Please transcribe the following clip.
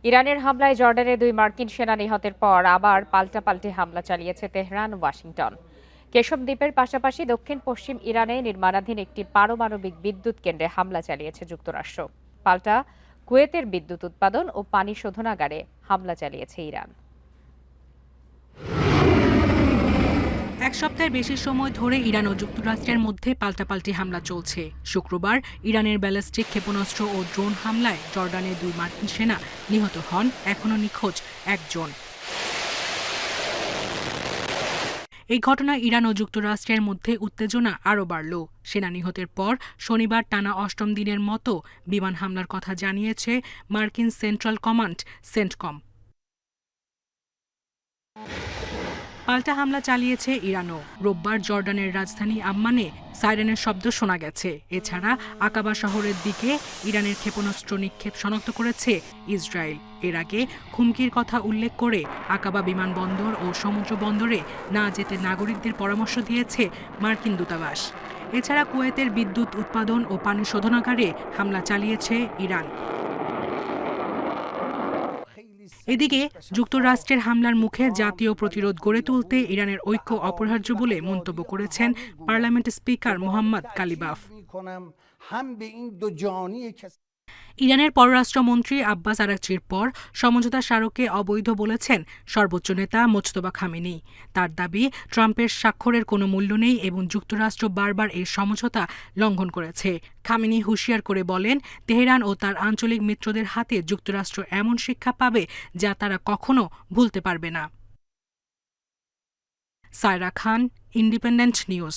ইরানের হামলায় জর্ডানে 2 মার্কিন সেনা নিহতের পর আবার পাল্টাপাল্টি হামলা চালিয়েছে তেহরান ও ওয়াশিংটন। কেশব দ্বীপের পাশাপাশি দক্ষিণ-পশ্চিম ইরানে নির্মাণাধীন একটি পারমাণবিক বিদ্যুৎ কেন্দ্রে হামলা চালিয়েছে যুক্তরাষ্ট্র। পাল্টা কুয়েতের বিদ্যুৎ উৎপাদন ও পানি শোধনাগারে হামলা চালিয়েছে ইরান। এক সপ্তাহের বেশি সময় ধরে ইরান ও যুক্তরাষ্ট্রের মধ্যে পাল্টাপাল্টি হামলা চলছে। শুক্রবার ইরানের ব্যালিস্টিক ক্ষেপণাস্ত্র ও ড্রোন হামলায় জর্ডানের 2 মার্কিন সেনা নিহত হন, এখনও নিখোঁজ একজন। এই ঘটনায় ইরান ও যুক্তরাষ্ট্রের মধ্যে উত্তেজনা আরও বাড়ল। সেনা নিহতের পর শনিবার টানা 8ম দিনের মতো বিমান হামলার কথা জানিয়েছে মার্কিন সেন্ট্রাল কমান্ড সেন্টকম। পাল্টা হামলা চালিয়েছে ইরানও। রোববার জর্ডানের রাজধানী আম্মানে সাইরেনের শব্দ শোনা গেছে। এছাড়া আকাবা শহরের দিকে ইরানের ক্ষেপণাস্ত্র নিক্ষেপ শনাক্ত করেছে ইসরায়েল। এর আগে হুমকির কথা উল্লেখ করে আকাবা বিমানবন্দর ও সমুদ্র বন্দরে না যেতে নাগরিকদের পরামর্শ দিয়েছে মার্কিন দূতাবাস। এছাড়া কুয়েতের বিদ্যুৎ উৎপাদন ও পানি শোধনাগারে হামলা চালিয়েছে ইরান। এদিকে যুক্তরাষ্ট্রের হামলার মুখে জাতীয় প্রতিরোধ গড়ে তুলতে ইরানের ঐক্য অপরিহার্য বলে মন্তব্য করেছেন পার্লামেন্ট স্পিকার মোহাম্মদ কালিবাফ। ইরানের পররাষ্ট্রমন্ত্রী আব্বাস আরাকচির পর সমঝোতা স্মারককে অবৈধ বলেছেন সর্বোচ্চ নেতা মোজতবা খামেনি। তার দাবি, ট্রাম্পের স্বাক্ষরের কোনো মূল্য নেই এবং যুক্তরাষ্ট্র বারবার এই সমঝোতা লঙ্ঘন করেছে। খামেনি হুঁশিয়ার করে বলেন, তেহরান ও তার আঞ্চলিক মিত্রদের হাতে যুক্তরাষ্ট্র এমন শিক্ষা পাবে যা তারা কখনো ভুলতে পারবে না। সায়রা খান, ইন্ডিপেন্ডেন্ট নিউজ।